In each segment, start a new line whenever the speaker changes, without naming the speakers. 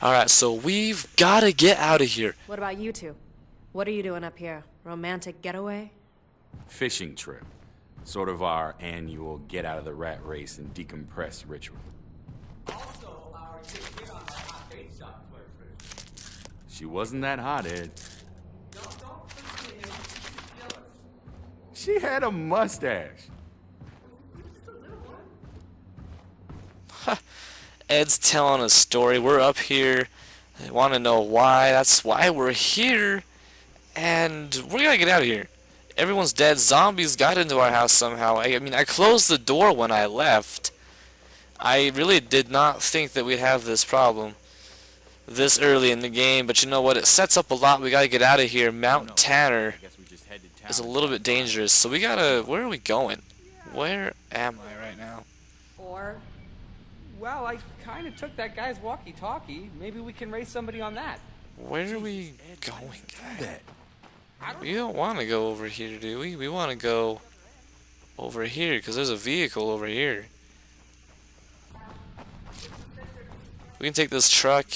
Alright, so we've gotta get out of here.
What about you two? What are you doing up here? Romantic getaway?
Fishing trip. Sort of our annual get out of the rat race and decompress ritual.
Also, our get on the hot bait shop clerk.
She wasn't that hot, Ed.
Don't pursue him. She's jealous.
She had a mustache.
Ed's telling a story. We're up here. I want to know why. That's why we're here. And we're gonna get out of here. Everyone's dead. Zombies got into our house somehow. I mean, I closed the door when I left. I really did not think that we'd have this problem this early in the game. But you know what? It sets up a lot. We gotta get out of here. Mount Tanner is a little bit dangerous. So we gotta... Where are we going? Where am I right now?
Or, well, I kind of took that guy's walkie-talkie. Maybe we can race somebody on that.
Where are we going, guys? We don't want to go over here, do we? We want to go over here, because there's a vehicle over here. We can take this truck.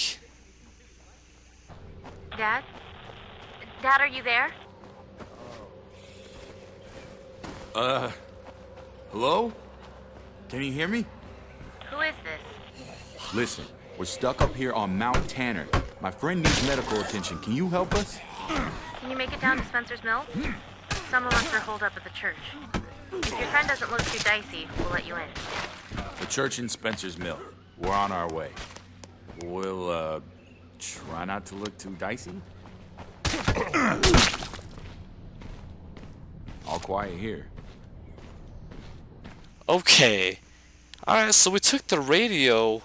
Dad? Dad, are you there?
Hello? Can you hear me?
Who is this?
Listen, we're stuck up here on Mount Tanner. My friend needs medical attention. Can you help us?
Can you make it down to Spencer's Mill? Some of us are holed up at the church. If your friend doesn't look too dicey, we'll let you in.
The church in Spencer's Mill. We're on our way. We'll, try not to look too dicey. All quiet here.
Okay. Alright, so we took the radio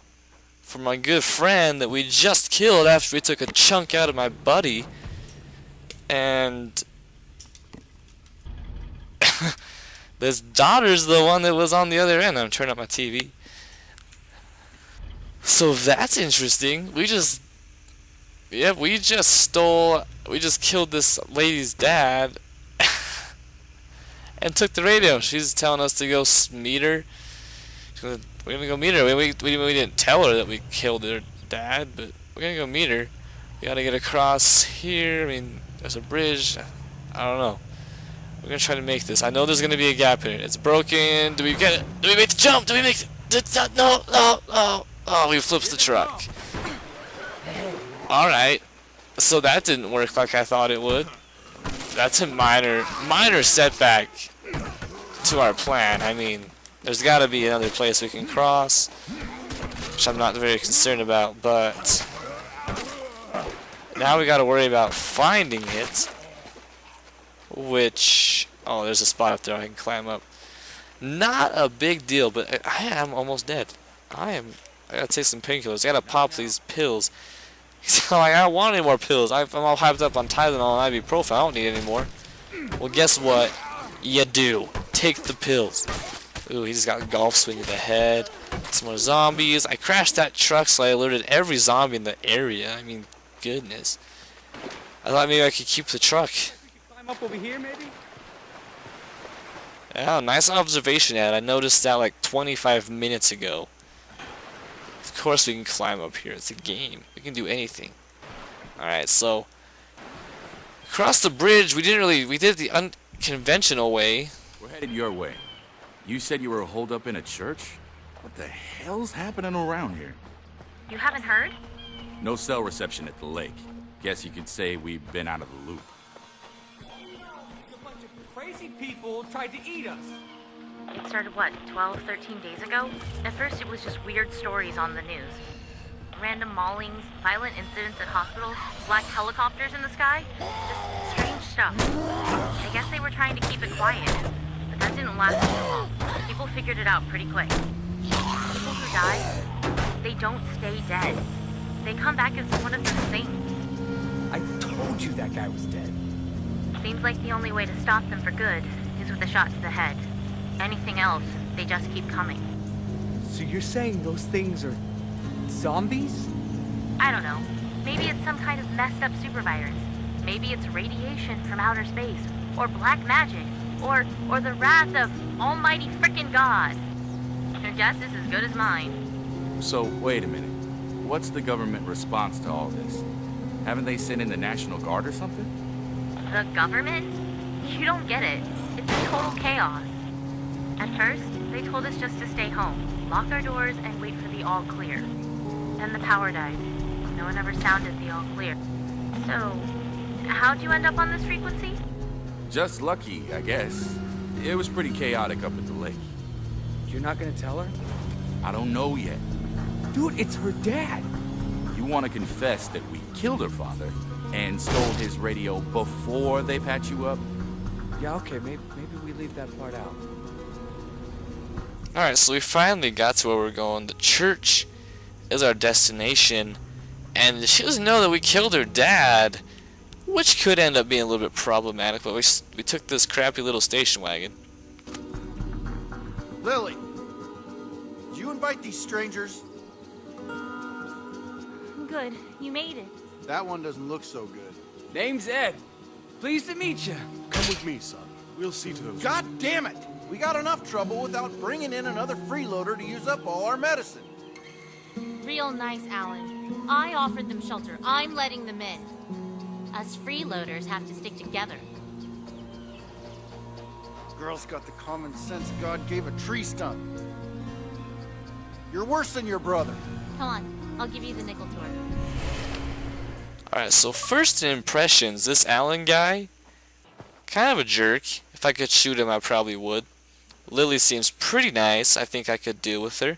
from my good friend that we just killed after we took a chunk out of my buddy. And this daughter's the one that was on the other end. I'm turning up my TV. So that's interesting. We just killed this lady's dad and took the radio. She's telling us to go meet her. We're gonna go meet her. We didn't tell her that we killed her dad, but we're gonna go meet her. We gotta get across here. I mean, there's a bridge. I don't know. We're gonna try to make this. I know there's gonna be a gap here. It's broken. Do we get it? Do we make the jump? Do we make it? No. Oh, we flipped the truck. Alright. So that didn't work like I thought it would. That's a minor setback to our plan. I mean, there's gotta be another place we can cross, which I'm not very concerned about, but now we gotta worry about finding it, which, oh, there's a spot up there I can climb up. Not a big deal, but I am almost dead. I gotta take some painkillers. I gotta pop these pills. So like, I don't want any more pills. I'm all hyped up on Tylenol and ibuprofen. I don't need any more. Well, guess what? You do. Take the pills. Ooh, he just got a golf swing in the head. Some more zombies. I crashed that truck, so I alerted every zombie in the area. I mean, goodness. I thought maybe I could keep the truck.
We could climb up over here, maybe?
Yeah, nice observation, Ed. I noticed that like 25 minutes ago. Of course we can climb up here. It's a game. We can do anything. Alright, so across the bridge, we did it the unconventional way.
We're headed your way. You said you were holed up in a church? What the hell's happening around here?
You haven't heard?
No cell reception at the lake. Guess you could say we've been out of the loop.
A bunch of crazy people tried to eat us.
It started, what, 12, 13 days ago? At first it was just weird stories on the news. Random maulings, violent incidents at hospitals, black helicopters in the sky. Just strange stuff. I guess they were trying to keep it quiet, but that didn't last too long. People figured it out pretty quick. People who die, they don't stay dead. They come back as one of the saints.
I told you that guy was dead.
Seems like the only way to stop them for good is with a shot to the head. Anything else, they just keep coming.
So you're saying those things are zombies?
I don't know. Maybe it's some kind of messed up supervirus. Maybe it's radiation from outer space, or black magic, or the wrath of almighty frickin' God. Your guess is as good as mine.
So, wait a minute. What's the government response to all this? Haven't they sent in the National Guard or something?
The government? You don't get it. It's total chaos. At first, they told us just to stay home, lock our doors, and wait for the all clear. Then the power died. No one ever sounded the all clear. So, how'd you end up on this frequency?
Just lucky, I guess. It was pretty chaotic up at the lake.
You're not gonna tell her?
I don't know yet.
Dude, it's her dad.
You want to confess that we killed her father and stole his radio before they patch you up?
Yeah, okay, maybe we leave that part out.
Alright, so we finally got to where we're going. The church is our destination, and she doesn't know that we killed her dad, which could end up being a little bit problematic, but we took this crappy little station wagon.
Lily, did you invite these strangers?
Good. You made it.
That one doesn't look so good.
Name's Ed. Pleased to meet you.
Come with me, son. We'll see to those.
God damn it! We got enough trouble without bringing in another freeloader to use up all our medicine.
Real nice, Alan. I offered them shelter. I'm letting them in. Us freeloaders have to stick together.
Girl's got the common sense God gave a tree stump. You're worse than your brother.
Come on, I'll give you the nickel tour.
Alright, so first impressions, this Alan guy, kind of a jerk. If I could shoot him, I probably would. Lily seems pretty nice. I think I could deal with her.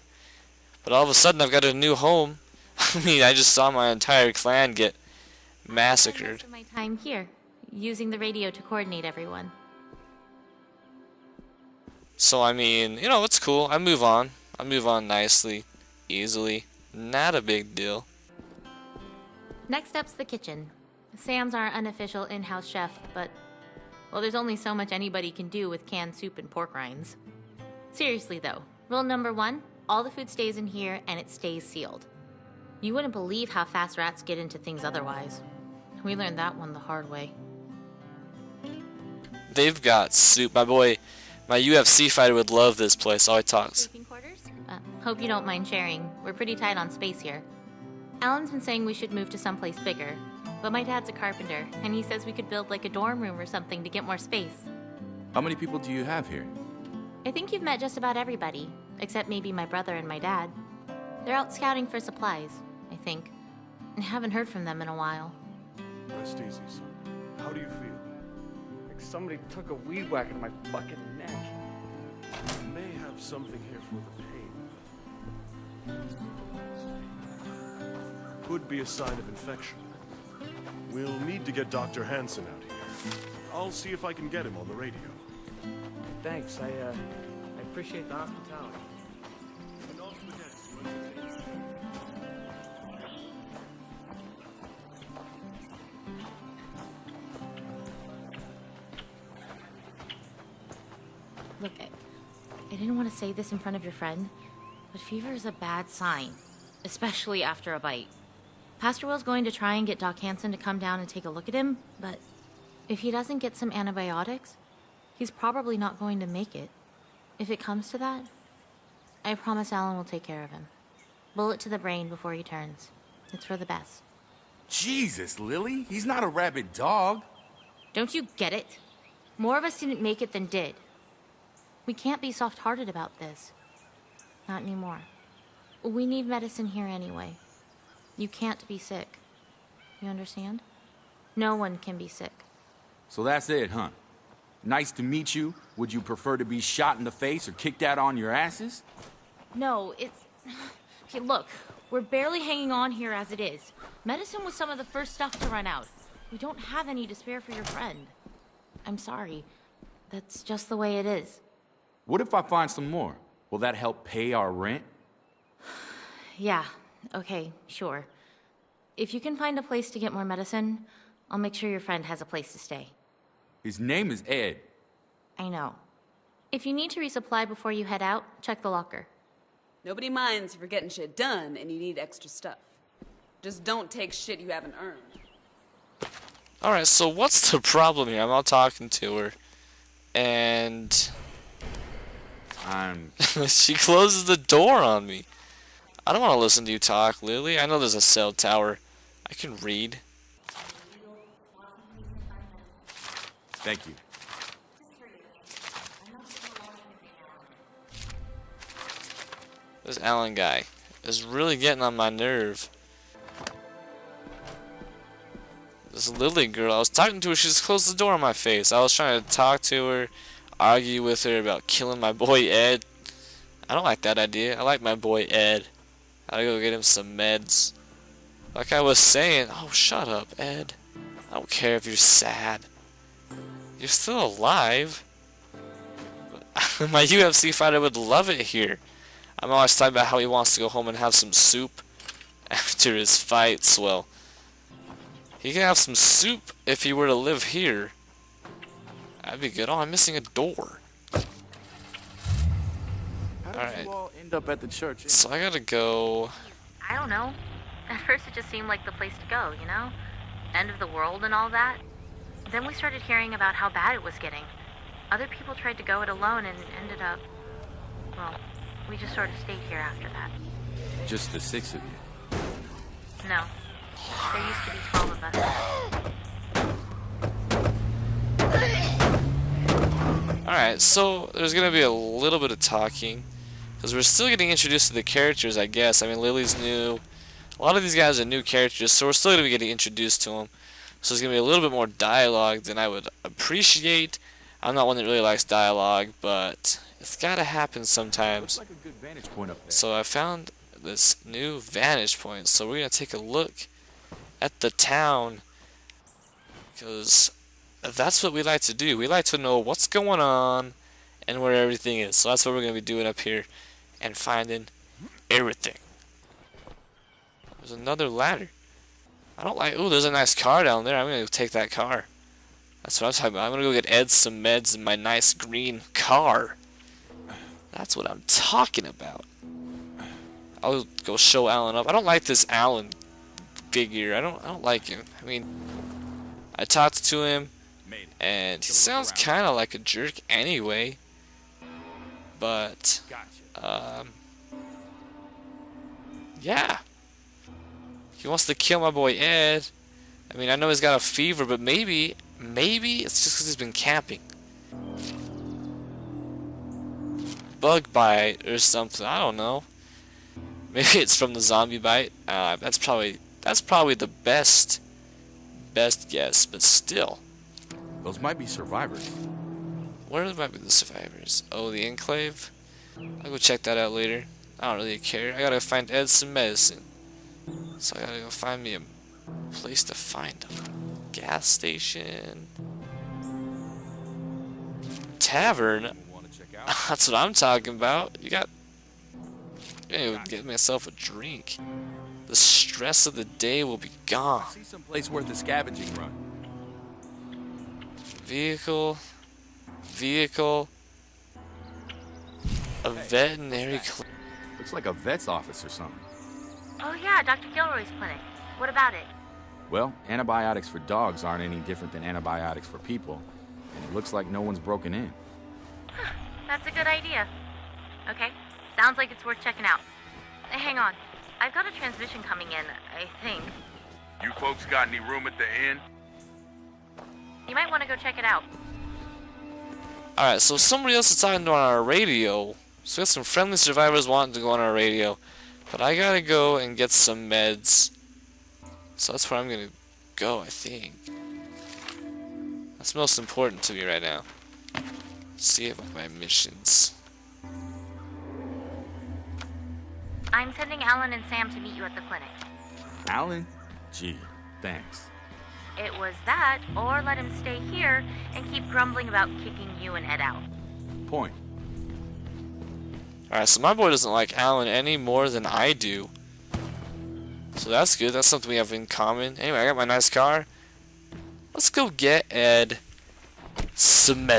But all of a sudden, I've got a new home. I mean, I just saw my entire clan get massacred.
Most of my time here, using the radio to coordinate everyone.
So, I mean, you know, it's cool. I move on. I move on nicely, easily. Not a big deal.
Next up's the kitchen. Sam's our unofficial in-house chef, but, well, there's only so much anybody can do with canned soup and pork rinds. Seriously, though, rule number 1, all the food stays in here and it stays sealed. You wouldn't believe how fast rats get into things otherwise. We learned that one the hard way.
They've got soup. My boy, my UFC fighter would love this place. All he talks.
Sleeping quarters? Hope you don't mind sharing. We're pretty tight on space here. Alan's been saying we should move to someplace bigger, but my dad's a carpenter, and he says we could build like a dorm room or something to get more space.
How many people do you have here?
I think you've met just about everybody, except maybe my brother and my dad. They're out scouting for supplies, I think. I haven't heard from them in a while.
Rest easy, son. How do you feel?
Like somebody took a weed whack in my fucking neck.
You may have something here for the pain. Could be a sign of infection. We'll need to get Dr. Hansen out here. I'll see if I can get him on the radio.
Thanks, I appreciate the hospitality.
And off the desk, you entertain.
Look, I didn't want to say this in front of your friend, but fever is a bad sign, especially after a bite. Pastor Will's going to try and get Doc Hansen to come down and take a look at him, but if he doesn't get some antibiotics, he's probably not going to make it. If it comes to that, I promise Alan will take care of him. Bullet to the brain before he turns. It's for the best.
Jesus, Lily. He's not a rabid dog.
Don't you get it? More of us didn't make it than did. We can't be soft-hearted about this. Not anymore. We need medicine here anyway. You can't be sick. You understand? No one can be sick.
So that's it, huh? Nice to meet you. Would you prefer to be shot in the face or kicked out on your asses?
No, it's... Okay, look. We're barely hanging on here as it is. Medicine was some of the first stuff to run out. We don't have any to spare for your friend. I'm sorry. That's just the way it is.
What if I find some more? Will that help pay our rent?
Yeah, okay, sure. If you can find a place to get more medicine, I'll make sure your friend has a place to stay.
His name is Ed.
I know. If you need to resupply before you head out, check the locker.
Nobody minds if you're getting shit done and you need extra stuff. Just don't take shit you haven't earned.
Alright, so what's the problem here? I'm out talking to her, and
I'm...
she closes the door on me. I don't want to listen to you talk, Lily. I know there's a cell tower. I can read.
Thank you.
This Alan guy is really getting on my nerve. This Lily girl, I was talking to her, she just closed the door on my face. I was trying to talk to her, argue with her about killing my boy Ed. I don't like that idea. I like my boy Ed. I gotta go get him some meds. Like I was saying, oh shut up, Ed. I don't care if you're sad. You're still alive. But my UFC fighter would love it here. I'm always talking about how he wants to go home and have some soup after his fights. Well, he can have some soup if he were to live here. That'd be good. Oh, I'm missing a door.
How did
Alright.
you all end up at the church?
So I gotta go.
I don't know. At first it just seemed like the place to go, you know? End of the world and all that. Then we started hearing about how bad it was getting. Other people tried to go it alone and ended up... Well, we just sort of stayed here after that.
Just the 6 of you.
No. There used to be 12 of us.
Alright, so there's gonna be a little bit of talking. Because we're still getting introduced to the characters, I guess. I mean, Lily's new. A lot of these guys are new characters, so we're still gonna be getting introduced to them. So there's gonna be a little bit more dialogue than I would appreciate. I'm not one that really likes dialogue, but it's gotta happen sometimes.
Looks like a good vantage point up there.
So I found this new vantage point. So we're gonna take a look at the town, because that's what we like to do. We like to know what's going on and where everything is. So that's what we're gonna be doing up here and finding everything. There's another ladder. I don't like. Ooh, there's a nice car down there. I'm gonna go take that car. That's what I'm talking about. I'm gonna go get Ed some meds in my nice green car. That's what I'm talking about. I'll go show Alan up. I don't like this Alan figure. I don't like him. I mean, I talked to him, and he sounds kind of like a jerk anyway. But yeah, he wants to kill my boy Ed. I mean, I know he's got a fever, but maybe it's just because he's been camping. Bug bite or something. I don't know. Maybe it's from the zombie bite. That's probably the best guess, but still.
Those might be survivors.
Where might be the survivors? Oh, the enclave. I'll go check that out later. I don't really care. I gotta find Ed some medicine. So I gotta go find me a place to find him. Gas station. Tavern.
Want to check out?
That's what I'm talking about. I'm gonna get myself a drink. The stress of the day will be gone.
See some place worth a scavenging run.
Vehicle. A veterinary clinic.
Looks like a vet's office or something.
Oh yeah, Dr. Gilroy's clinic. What about it?
Well, antibiotics for dogs aren't any different than antibiotics for people. And it looks like no one's broken in.
That's a good idea. Okay, sounds like it's worth checking out. Hang on. I've got a transmission coming in, I think.
You folks got any room at the inn?
You might want to go check it out.
Alright, so somebody else is talking to on our radio. So we got some friendly survivors wanting to go on our radio. But I gotta go and get some meds. So that's where I'm gonna go, I think. That's most important to me right now. Let's see about my missions.
I'm sending Alan and Sam to meet you at the clinic.
Alan? Gee, thanks.
It was that, or let him stay here and keep grumbling about kicking you and Ed out.
Point.
Alright, so my boy doesn't like Alan any more than I do. So that's good. That's something we have in common. Anyway, I got my nice car. Let's go get Ed some med.